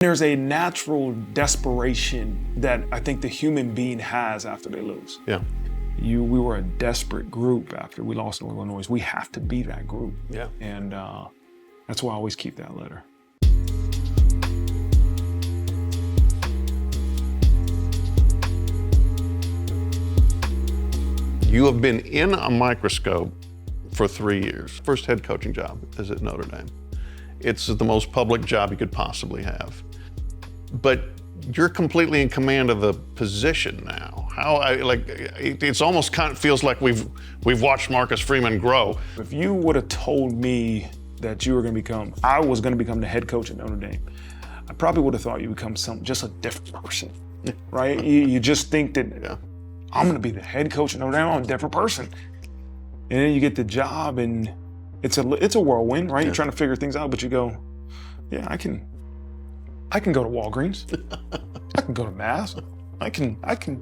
There's a natural desperation that I think the human being has after they lose. Yeah. We were a desperate group after we lost in Illinois. We have to be that group. Yeah. And that's why I always keep that letter. You have been in a microscope for 3 years. First head coaching job is at Notre Dame. It's the most public job you could possibly have. But you're completely in command of the position now. It's almost kind of feels like we've watched Marcus Freeman grow. If you would have told me that I was going to become the head coach at Notre Dame, I probably would have thought you become just a different person, right? You just think that I'm going to be the head coach at Notre Dame. I'm a different person, and then you get the job, and it's a whirlwind, right? You're trying to figure things out, but you go, yeah, I can go to Walgreens. I can go to Mass. I can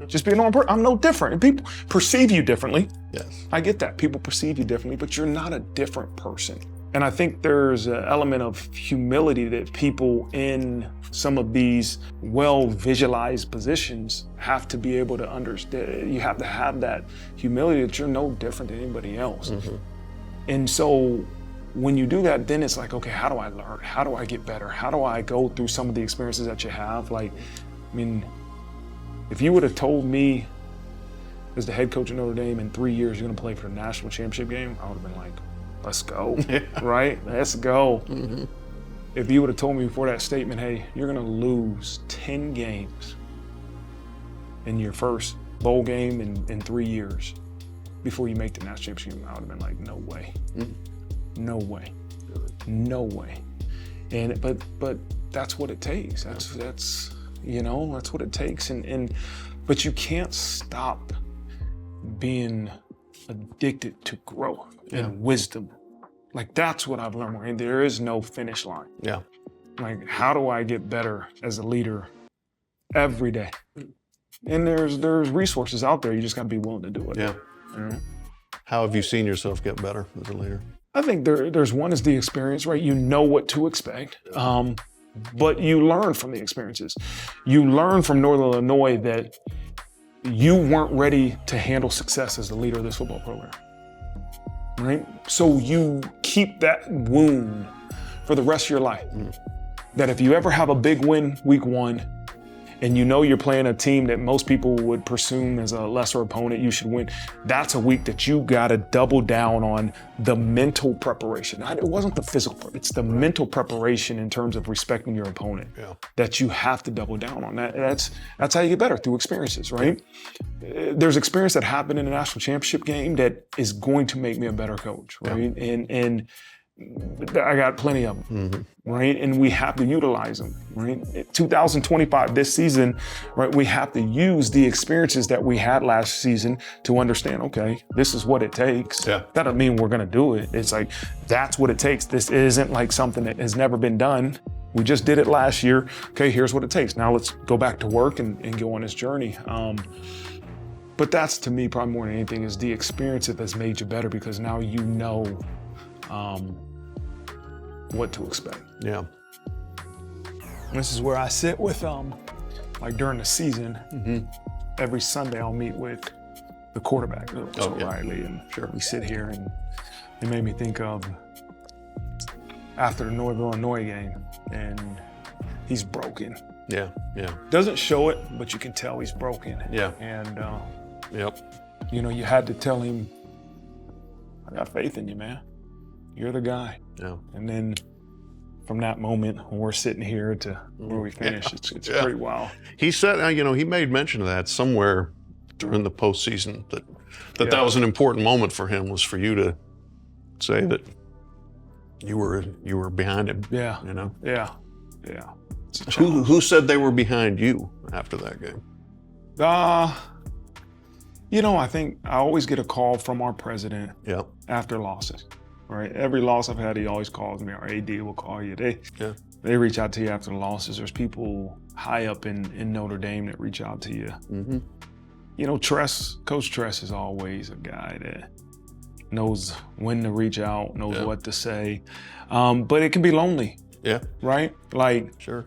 just be a normal person. I'm no different. And people perceive you differently. Yes. I get that. People perceive you differently, but you're not a different person. And I think there's an element of humility that people in some of these well-visualized positions have to be able to understand. You have to have that humility that you're no different than anybody else. Mm-hmm. And so when you do that, then it's like, okay, how do I learn? How do I get better? How do I go through some of the experiences that you have? Like, I mean, if you would have told me as the head coach of Notre Dame in 3 years, you're gonna play for the national championship game, I would have been like, let's go, right? Let's go. Mm-hmm. If you would have told me before that statement, hey, you're gonna lose 10 games in your first bowl game in 3 years before you make the national championship game, I would have been like, no way. Mm-hmm. No way. No way. And but that's what it takes. That's what it takes. But you can't stop being addicted to growth and wisdom. Like, that's what I've learned. And there is no finish line. Yeah. Like, how do I get better as a leader every day? And there's resources out there. You just got to be willing to do it. Yeah. Mm-hmm. How have you seen yourself get better as a leader? I think there's one is the experience, right? You know what to expect, but you learn from the experiences. You learn from Northern Illinois that you weren't ready to handle success as the leader of this football program, right? So you keep that wound for the rest of your life. That if you ever have a big win week one, and you know you're playing a team that most people would presume as a lesser opponent you should win, that's a week that you gotta double down on the mental preparation. It wasn't the physical, it's the mental preparation in terms of respecting your opponent that you have to double down on. That's how you get better, through experiences, right? There's experience that happened in the national championship game that is going to make me a better coach, right? And I got plenty of them, right? And we have to utilize them, right? 2025, this season, right? We have to use the experiences that we had last season to understand, okay, this is what it takes. That doesn't mean we're gonna do it. It's like, that's what it takes. This isn't like something that has never been done. We just did it last year. Okay, here's what it takes. Now let's go back to work and go on this journey. But that's, to me, probably more than anything, is the experience that has made you better, because now you know what to expect. Yeah. This is where I sit with, like during the season, every Sunday I'll meet with the quarterback, Riley, and we sit here, and it made me think of after the Northern Illinois game, and he's broken. Yeah. Doesn't show it, but you can tell he's broken. Yeah. And, you know, you had to tell him, I got faith in you, man. You're the guy. Yeah. And then from that moment, when we're sitting here to where we finish, it's pretty wild. He said, he made mention of that somewhere during the postseason, that was an important moment for him, was for you to say that you were behind him. Yeah. You know? Yeah. Who said they were behind you after that game? I think I always get a call from our president after losses. Right, every loss I've had, he always calls me. Our AD will call you. They reach out to you after the losses. There's people high up in Notre Dame that reach out to you. Mm-hmm. You know, Coach Tressel is always a guy that knows when to reach out, knows what to say. But it can be lonely. Yeah. Right? Like, sure.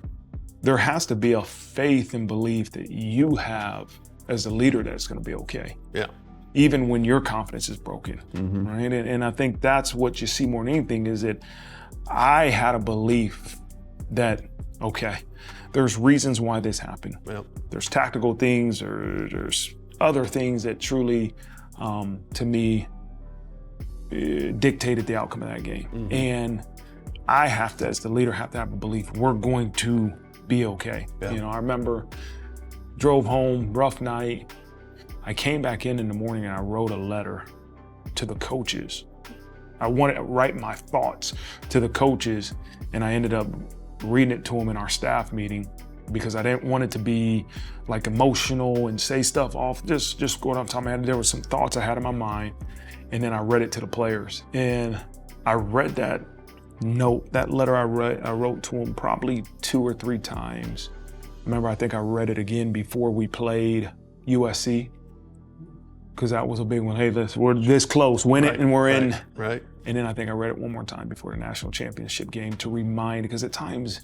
there has to be a faith and belief that you have as a leader that it's going to be okay. Yeah. Even when your confidence is broken, right? And I think that's what you see more than anything is that I had a belief that, okay, there's reasons why this happened. Yep. There's tactical things, or there's other things that truly, to me, dictated the outcome of that game. And I have to, as the leader, have to have a belief we're going to be okay. Yeah. You know, I remember drove home, rough night. I came back in the morning and I wrote a letter to the coaches. I wanted to write my thoughts to the coaches, and I ended up reading it to them in our staff meeting because I didn't want it to be like emotional and say stuff off, just going off the top of my head. There were some thoughts I had in my mind, and then I read it to the players. And I read that note, that letter I wrote to them probably 2 or 3 times. Remember, I think I read it again before we played USC, because that was a big one. Hey, we're this close, win it, and we're in. Right. And then I think I read it one more time before the national championship game to remind, because at times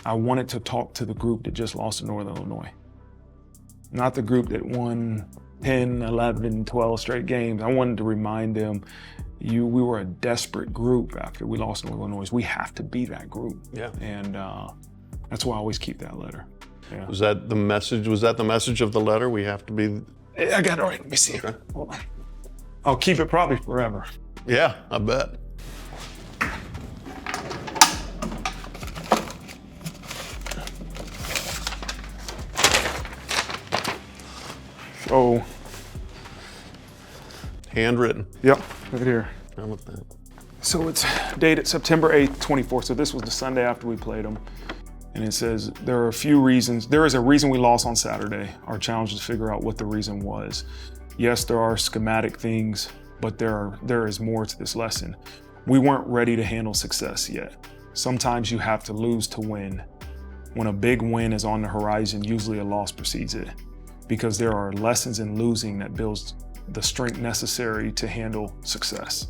I wanted to talk to the group that just lost to Northern Illinois. Not the group that won 10, 11, 12 straight games. I wanted to remind them, we were a desperate group after we lost to Northern Illinois. We have to be that group. Yeah. And that's why I always keep that letter. Yeah. Was that the message? Was that the message of the letter? We have to be. I got it. All right, let me see. Okay. Hold on. I'll keep it probably forever. Yeah, I bet. So. Handwritten. Yep, right here. How about that? So it's dated September 8th, 24. So this was the Sunday after we played them. And it says, there are a few reasons. There is a reason we lost on Saturday. Our challenge is to figure out what the reason was. Yes, there are schematic things, but there is more to this lesson. We weren't ready to handle success yet. Sometimes you have to lose to win. When a big win is on the horizon, usually a loss precedes it, because there are lessons in losing that builds the strength necessary to handle success.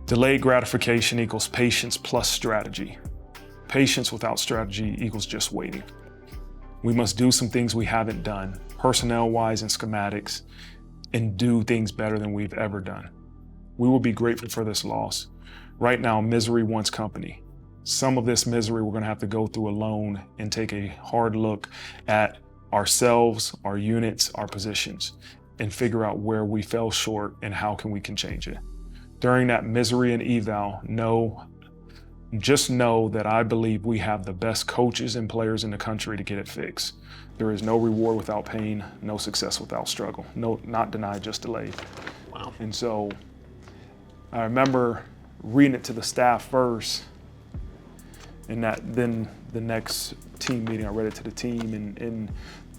Delayed gratification equals patience plus strategy. Patience without strategy equals just waiting. We must do some things we haven't done, personnel-wise and schematics, and do things better than we've ever done. We will be grateful for this loss. Right now, misery wants company. Some of this misery we're going to have to go through alone and take a hard look at ourselves, our units, our positions, and figure out where we fell short and how we can change it. During that misery and eval, just know that I believe we have the best coaches and players in the country to get it fixed. There is no reward without pain, no success without struggle. No, not denied, just delayed. Wow. And so I remember reading it to the staff first, and then the next team meeting, I read it to the team, and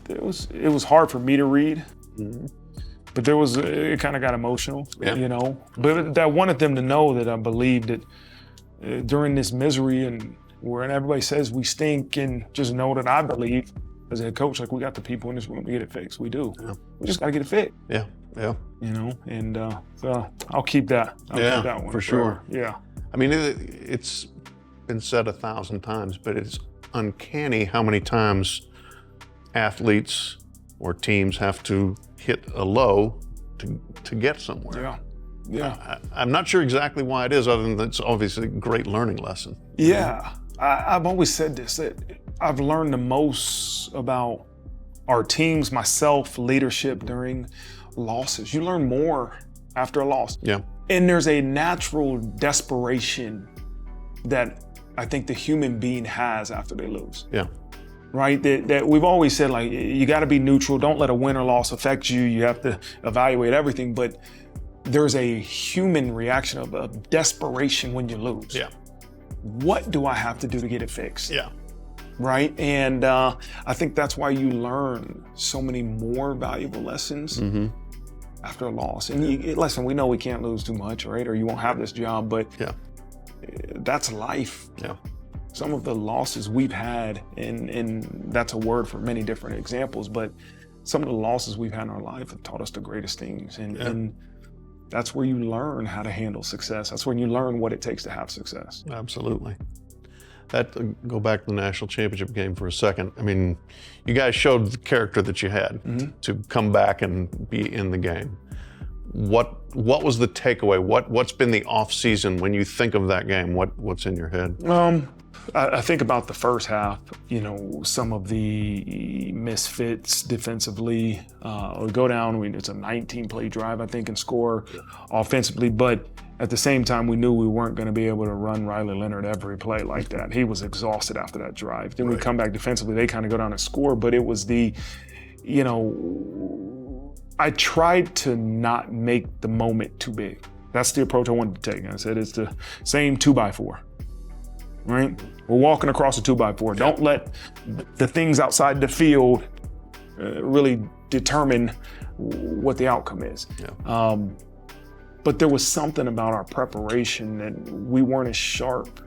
it was hard for me to read. Mm-hmm. But it kind of got emotional, Yeah. you know. But I wanted them to know that I believed that during this misery and where everybody says we stink, and just know that I believe as a head coach, like, we got the people in this room to get it fixed. We do. Yeah. We just got to get it fixed. Yeah, yeah. You know, and so I'll keep that. I'll keep that one for sure. Yeah. I mean, it's been said 1,000 times, but it's uncanny how many times athletes or teams have to hit a low to get somewhere. Yeah. Yeah. I'm not sure exactly why it is, other than it's obviously a great learning lesson. Yeah. I've always said this, that I've learned the most about our teams, myself, leadership during losses. You learn more after a loss. Yeah. And there's a natural desperation that I think the human being has after they lose. Yeah. Right? That we've always said, like, you got to be neutral. Don't let a win or loss affect you. You have to evaluate everything. But there's a human reaction of desperation when you lose. Yeah. What do I have to do to get it fixed? Yeah. Right? And I think that's why you learn so many more valuable lessons after a loss. And listen, we know we can't lose too much, right? Or you won't have this job, but Yeah. that's life. Yeah. Some of the losses we've had, and that's a word for many different examples, but some of the losses we've had in our life have taught us the greatest things. And that's where you learn how to handle success. That's when you learn what it takes to have success. Absolutely. Go back to the national championship game for a second. I mean, you guys showed the character that you had to come back and be in the game. What was the takeaway? What's been the off season when you think of that game? What's in your head? I think about the first half, some of the misfits defensively. We go down, it's a 19-play drive, I think, and score offensively. But at the same time, we knew we weren't going to be able to run Riley Leonard every play like that. He was exhausted after that drive. Then we come back defensively, they kind of go down and score. But it was I tried to not make the moment too big. That's the approach I wanted to take. I said it's the same 2x4. Right? We're walking across a 2x4. Don't let the things outside the field really determine what the outcome is. Yeah. But there was something about our preparation that we weren't as sharp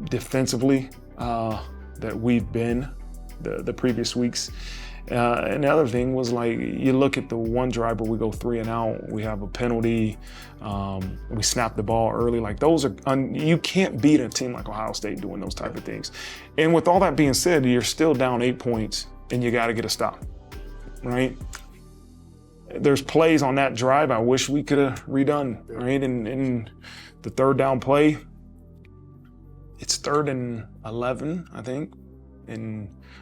defensively that we've been the previous weeks. And the other thing was, like, you look at the one drive where we go 3 and out, we have a penalty, we snap the ball early. Like, those are, you can't beat a team like Ohio State doing those type of things. And with all that being said, you're still down 8 points and you got to get a stop, right? There's plays on that drive I wish we could have redone, right? And the third down play, it's 3rd and 11, I think,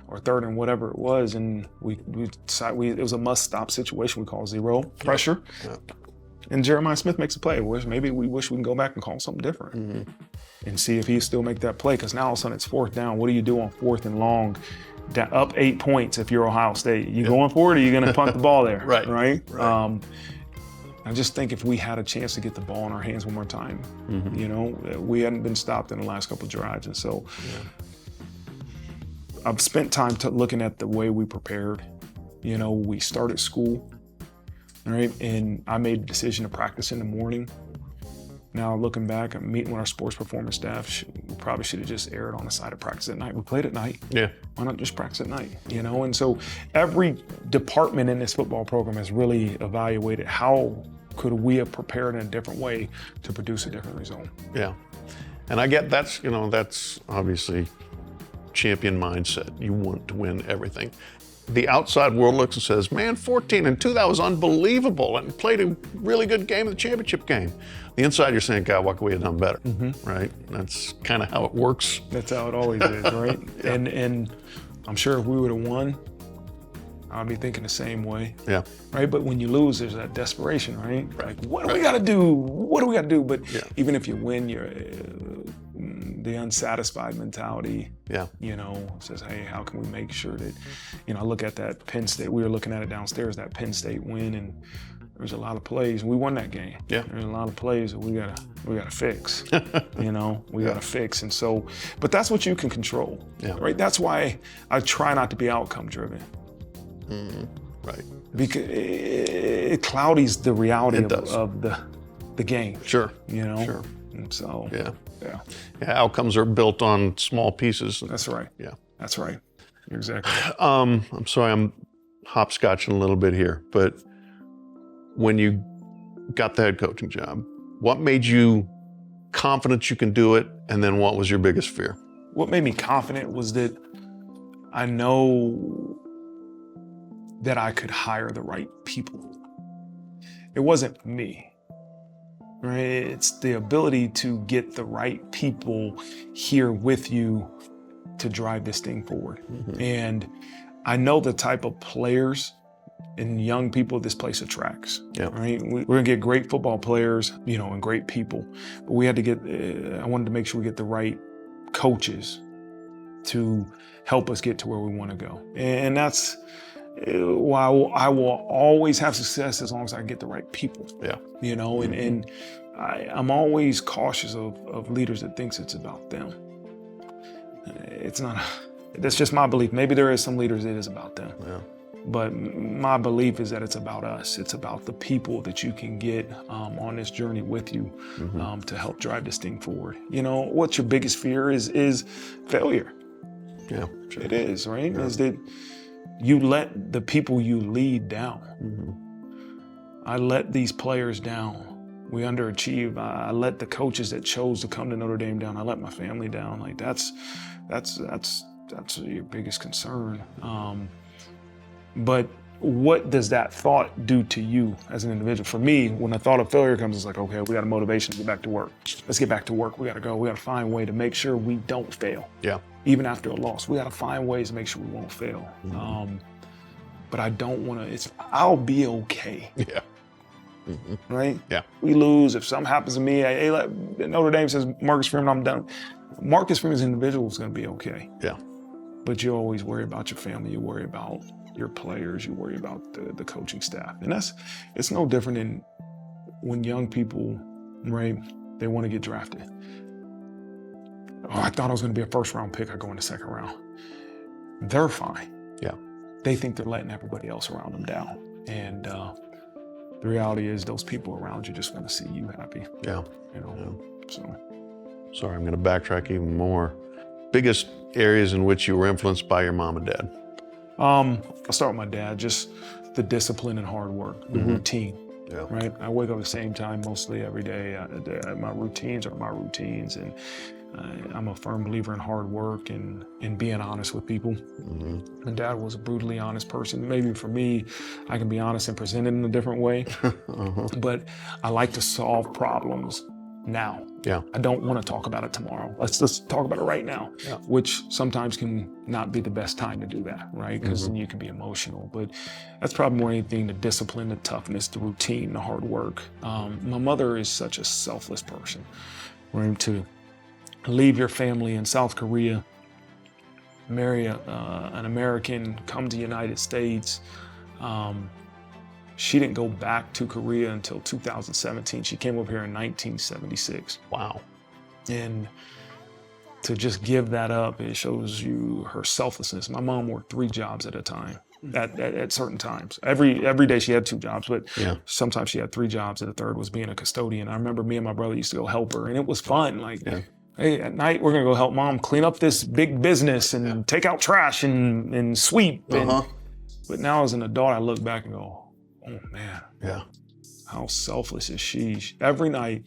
or 3rd and whatever it was, and we decided it was a must-stop situation. We call 0 pressure, and Jeremiah Smith makes a play. Maybe we wish we can go back and call something different and see if he still make that play, because now all of a sudden it's 4th down. What do you do on 4th and long? Up 8 points if you're Ohio State. You going for it, or you going to punt the ball there? Right. I just think if we had a chance to get the ball in our hands one more time, we hadn't been stopped in the last couple of drives, and so. I've spent time looking at the way we prepared. We started school, right? And I made a decision to practice in the morning. Now, looking back, I'm meeting with our sports performance staff. We probably should have just erred on the side of practice at night. We played at night. Yeah. Why not just practice at night? And so every department in this football program has really evaluated how could we have prepared in a different way to produce a different result. Yeah. And I get that's obviously champion mindset. You want to win everything. The outside world looks and says, man, 14-2, that was unbelievable, and played a really good game in the championship game. The inside, you're saying, God, what could we have done better? Right? That's kind of how it works. That's how it always is, right? Yeah. And I'm sure if we would have won, I'd be thinking the same way. Yeah. Right? But when you lose, there's that desperation, right? Like, what do we got to do? What do we got to do? But even if you win, you're the unsatisfied mentality, says, hey, how can we make sure that, I look at that Penn State, we were looking at it downstairs, that Penn State win, and there's a lot of plays. We won that game. Yeah. There's a lot of plays that we gotta fix. We gotta fix. And so, but that's what you can control. Yeah. Right? That's why I try not to be outcome driven. Right. Because it cloudies the reality of the game. Sure. Sure. And so yeah, outcomes are built on small pieces. That's right. Yeah. That's right. You're exactly right. I'm sorry, I'm hopscotching a little bit here, but when you got the head coaching job, what made you confident you can do it, and then what was your biggest fear? What made me confident was that I know that I could hire the right people. It wasn't me. Right? It's the ability to get the right people here with you to drive this thing forward. And I know the type of players and young people this place attracts. Yeah. Right? We're gonna get great football players, and great people. But we had to get, I wanted to make sure we get the right coaches to help us get to where we want to go. And that's why I will always have success as long as I get the right people. Yeah. And I'm always cautious of leaders that thinks it's about them. It's not, that's just my belief. Maybe there is some leaders that it is about them. Yeah. But my belief is that it's about us. It's about the people that you can get on this journey with you to help drive this thing forward. What's your biggest fear is failure. Yeah, sure. It is, right? Yeah. Is that you let the people you lead down. I let these players down. We underachieve. I let the coaches that chose to come to Notre Dame down. I let my family down. Like that's your biggest concern. But what does that thought do to you as an individual? For me, when the thought of failure comes, it's like, okay, we got a motivation to get back to work. Let's get back to work. We got to go. We got to find a way to make sure we don't fail. Yeah. Even after a loss, we got to find ways to make sure we won't fail. Mm-hmm. But I don't want to. I'll be okay. Yeah. Mm-hmm. Right? Yeah. We lose. If something happens to me, Notre Dame says, Marcus Freeman, I'm done. Marcus Freeman as an individual is going to be okay. Yeah. But you always worry about your family. You worry about your players. You worry about the coaching staff. And it's no different than when young people, right, they want to get drafted. Oh, I thought I was going to be a first-round pick. I go in the second round. They're fine. Yeah. They think they're letting everybody else around them down. And the reality is those people around you just want to see you happy. Yeah. You know, so. Sorry, I'm going to backtrack even more. Biggest areas in which you were influenced by your mom and dad? I'll start with my dad, just the discipline and hard work, the routine. Yeah. Right? I wake up at the same time mostly every day. My routines are my routines, and I'm a firm believer in hard work and being honest with people. Mm-hmm. My dad was a brutally honest person. Maybe for me, I can be honest and present it in a different way, but I like to solve problems now. Yeah. I don't want to talk about it tomorrow. Let's just talk about it right now, which sometimes can not be the best time to do that, right? Because then you can be emotional. But that's probably more anything, the discipline, the toughness, the routine, the hard work. My mother is such a selfless person, right? To leave your family in South Korea, marry an American, come to the United States. She didn't go back to Korea until 2017. She came over here in 1976. Wow. And to just give that up, it shows you her selflessness. My mom worked 3 jobs at a time at certain times. Every day she had 2 jobs, but sometimes she had 3 jobs, and the third was being a custodian. I remember me and my brother used to go help her, and it was fun. Like, hey, at night we're gonna go help mom clean up this big business and take out trash and sweep. But now as an adult, I look back and go, oh man, how selfless is she? Every night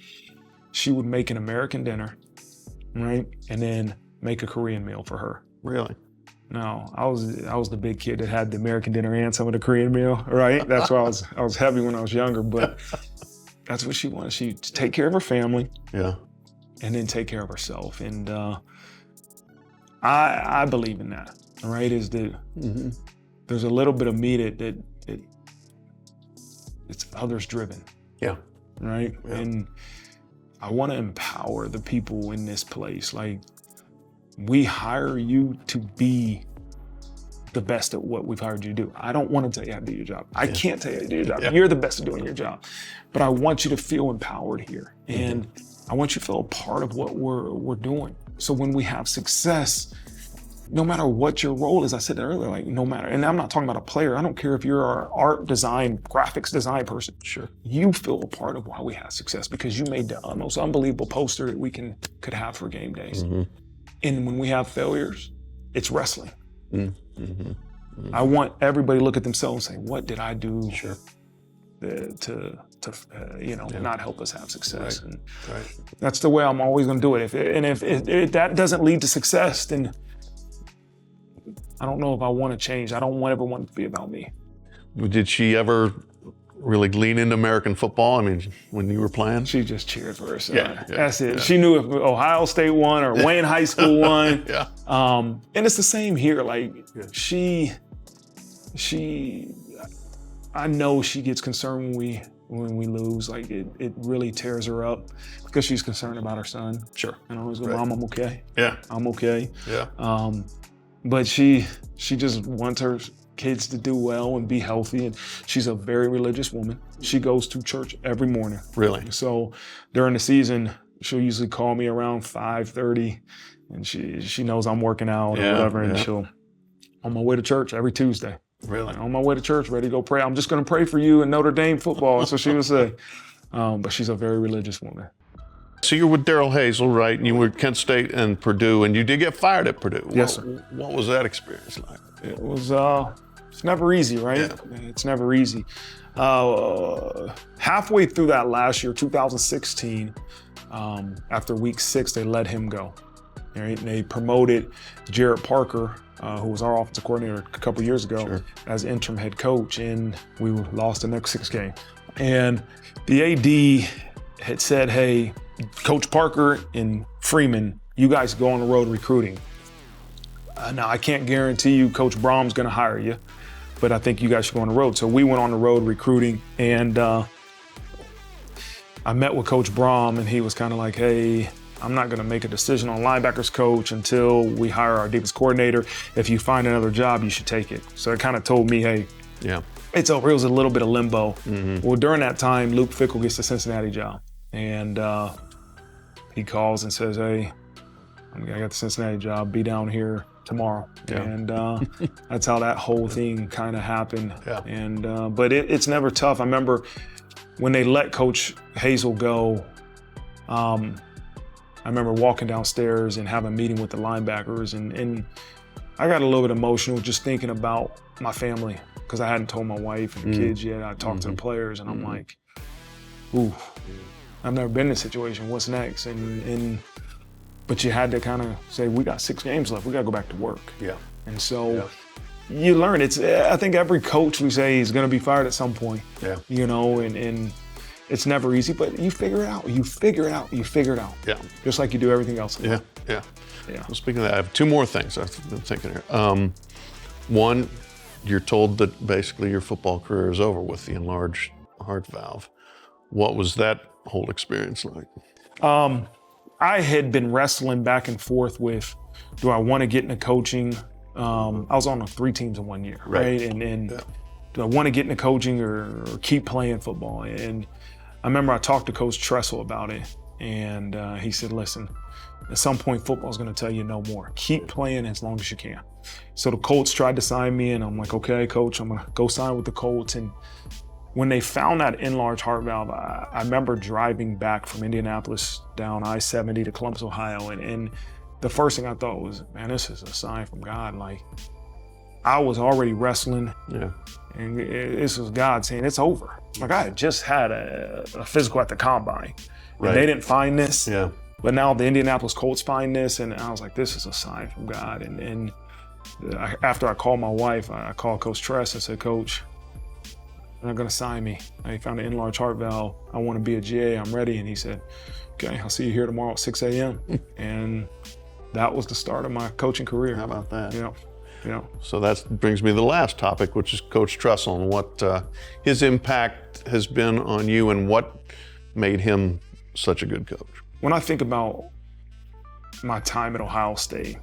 she would make an American dinner, right? And then make a Korean meal for her. Really? No, I was the big kid that had the American dinner and some of the Korean meal, right? That's why I was heavy when I was younger, but that's what she wanted. She to take care of her family. Yeah. And then take care of herself. And I believe in that, all right? Is that there's a little bit of me that it's others driven. Yeah. Right? Yeah. And I want to empower the people in this place. Like, we hire you to be the best at what we've hired you to do. I don't want to tell you how to do your job. I can't tell you how to do your job. You're the best at doing your job. But I want you to feel empowered here. And I want you to feel a part of what we're doing. So when we have success, no matter what your role is, I said that earlier, like no matter, and I'm not talking about a player. I don't care if you're an art design, graphics design person. Sure. You feel a part of why we have success because you made the most unbelievable poster that we could have for game days. And when we have failures, it's wrestling. I want everybody to look at themselves and say, what did I do to not help us have success? Right. And Right. that's the way I'm always going to do it. If that doesn't lead to success, then I don't know if I want to change. I don't ever want it to be about me. Did she ever really lean into American football? I mean, when you were playing? She just cheered for her son. Yeah, That's it. Yeah. She knew if Ohio State won or Wayne High School won. And it's the same here. Like she, I know she gets concerned when we lose. Like it really tears her up because she's concerned about her son. Sure. And I always go, Mom, I'm okay. Yeah. I'm okay. Yeah. But she just wants her kids to do well and be healthy. And she's a very religious woman. She goes to church every morning. Really? So during the season, she'll usually call me around 5:30, and she knows I'm working out or whatever, and she'll on my way to church every Tuesday. Really? On my way to church, ready to go pray. I'm just going to pray for you in Notre Dame football. That's what she would say. But she's a very religious woman. So you were with Darrell Hazel, right? And you were at Kent State and Purdue, and you did get fired at Purdue. Yes, sir. What was that experience like? It was It's never easy, right? Yeah. It's never easy. Halfway through that last year, 2016, after week 6, they let him go. Right? And they promoted Jared Parker, who was our offensive coordinator a couple years ago, as interim head coach, and we lost the next 6 games. And the AD had said, hey, Coach Parker and Freeman, you guys go on the road recruiting. Now, I can't guarantee you Coach Brom's going to hire you, but I think you guys should go on the road. So we went on the road recruiting, and I met with Coach Brom, and he was kind of like, hey, I'm not going to make a decision on linebackers coach until we hire our defense coordinator. If you find another job, you should take it. So it kind of told me, hey, it's over. It was a little bit of limbo. Well, during that time, Luke Fickell gets the Cincinnati job, and he calls and says, hey, I got the Cincinnati job, be down here tomorrow. And that's how that whole thing kind of happened. And but it's never tough. I remember when they let Coach Hazel go, I remember walking downstairs and having a meeting with the linebackers, and I got a little bit emotional just thinking about my family, because I hadn't told my wife and the kids yet. I talked to the players, and I'm like, ooh, I've never been in this situation. What's next? But you had to kind of say, we got 6 games left. We got to go back to work. And so you learn. I think every coach, we say, is going to be fired at some point. You know, and it's never easy, but you figure it out. You figure it out. Just like you do everything else. Well, speaking of that, I have 2 more things I've been thinking here. One, you're told that basically your football career is over with the enlarged heart valve. What was that whole experience like? I had been wrestling back and forth with, do I want to get into coaching? I was on 3 teams in 1 year, right? And do I want to get into coaching or keep playing football? And I remember I talked to Coach Tressel about it, and he said, listen, at some point football is going to tell you no more. Keep playing as long as you can. So the Colts tried to sign me, and I'm like, okay, Coach, I'm going to go sign with the Colts. And when they found that enlarged heart valve, I remember driving back from Indianapolis down I-70 to Columbus, Ohio, and the first thing I thought was, man, this is a sign from God. Like, I was already wrestling, and this was God saying, it's over. Like, I had just had a physical at the combine, and they didn't find this, but now the Indianapolis Colts find this, and I was like, this is a sign from God. And after I called my wife, I called Coach Tressel and said, Coach, they're not gonna sign me. I found an enlarged heart valve. I want to be a GA. I'm ready. And he said, okay, I'll see you here tomorrow at 6 a.m. And that was the start of my coaching career. How about that? Yeah. So that brings me to the last topic, which is Coach Tressel and what his impact has been on you and what made him such a good coach. When I think about my time at Ohio State,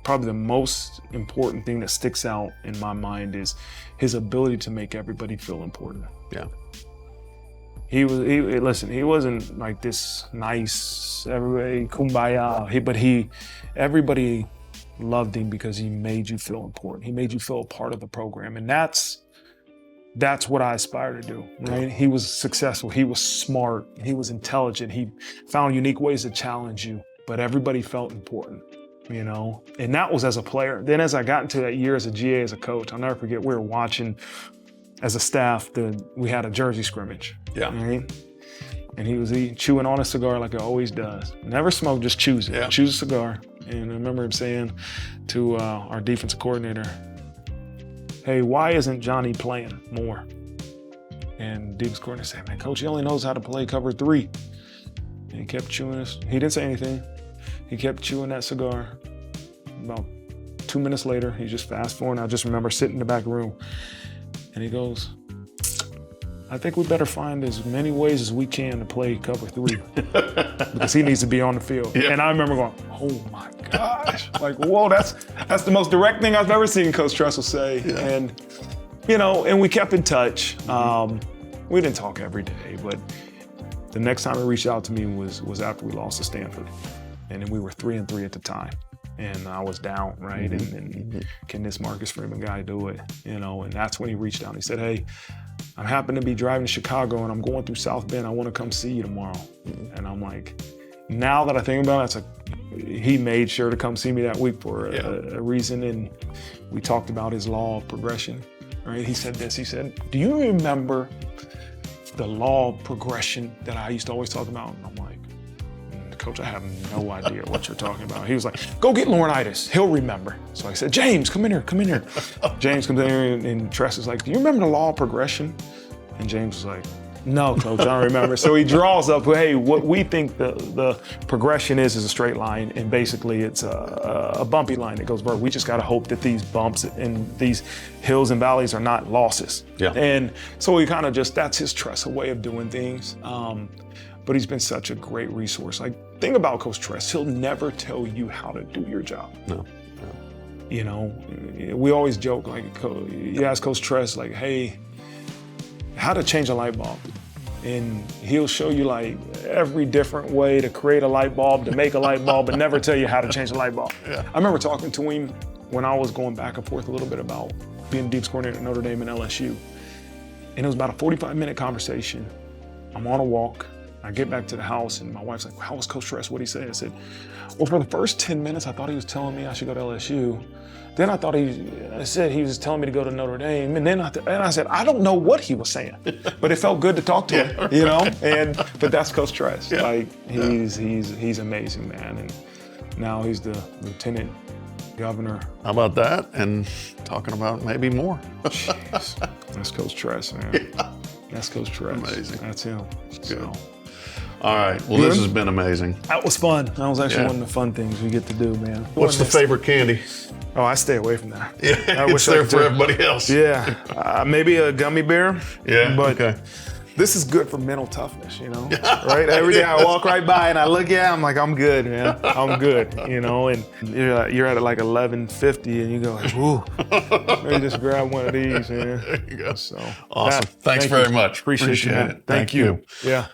probably the most important thing that sticks out in my mind is his ability to make everybody feel important. He wasn't like this nice, everybody kumbaya, but everybody loved him because he made you feel important. He made you feel a part of the program. And that's what I aspire to do, right? He was successful, he was smart, he was intelligent, he found unique ways to challenge you, but everybody felt important, you know? And that was as a player. Then as I got into that year as a GA, as a coach, I'll never forget, we were watching as a staff, we had a jersey scrimmage, right? And he was chewing on a cigar like he always does. Never smoke, just chews it. Chews a cigar. And I remember him saying to our defensive coordinator, hey, why isn't Johnny playing more? And the defense coordinator said, man, Coach, he only knows how to play cover 3. And he kept chewing he didn't say anything. He kept chewing that cigar. About 2 minutes later, he just fast forward. I just remember sitting in the back room, and he goes, I think we better find as many ways as we can to play cover 3 because he needs to be on the field. And I remember going, oh my gosh, like, whoa, that's the most direct thing I've ever seen Coach Tressel say. And, you know, and we kept in touch. We didn't talk every day, but the next time he reached out to me was after we lost to Stanford. And then we were 3-3 at the time. And I was down, right? And can this Marcus Freeman guy do it? You know, and that's when he reached out. He said, hey, I happen to be driving to Chicago and I'm going through South Bend. I want to come see you tomorrow. And I'm like, now that I think about it, it's like he made sure to come see me that week for a reason. And we talked about his law of progression, right? He said this, he said, do you remember the law of progression that I used to always talk about? And I'm like, Coach, I have no idea what you're talking about. He was like, go get Laurynitis, he'll remember. So I said, James, come in here. James comes in here and Tress is like, do you remember the law of progression? And James was like, no, Coach, I don't remember. So he draws up, hey, what we think the progression is a straight line, and basically it's a bumpy line that goes vertical. We just gotta hope that these bumps and these hills and valleys are not losses. Yeah. And so he kind of just, that's his Tressel way of doing things. But he's been such a great resource. Like, thing about Coach Tress, he'll never tell you how to do your job. No. You know, we always joke, like, you ask Coach Tress, like, hey, how to change a light bulb. And he'll show you like every different way to create a light bulb, to make a light bulb, but never tell you how to change a light bulb. Yeah. I remember talking to him when I was going back and forth a little bit about being deeps coordinator at Notre Dame and LSU. And it was about a 45-minute conversation. I'm on a walk. I get back to the house and my wife's like, how was Coach Tress? What'd he say? I said, well, for the first 10 minutes, I thought he was telling me I should go to LSU. Then I said he was telling me to go to Notre Dame. And then I said, I don't know what he was saying, but it felt good to talk to him, you know? But that's Coach Tress. Yeah. Like, he's amazing, man. And now he's the lieutenant governor. How about that? And talking about maybe more. Jeez. That's Coach Tress, man. Yeah. That's Coach Tress. Amazing. That's him. So. All right. Well, this has been amazing. That was fun. That was actually one of the fun things we get to do, man. What's the favorite candy? Oh, I stay away from that. Yeah, it's there for everybody else. Yeah, maybe a gummy bear. Yeah, but okay. This is good for mental toughness, you know? Right? Every day I walk right by and I look at it, I'm like, I'm good, man. I'm good, you know? And you're at like 11:50 and you go, like, ooh, maybe just grab one of these, man. There you go. So, awesome. Thanks very much. Appreciate you, man. it. Thank you. Yeah.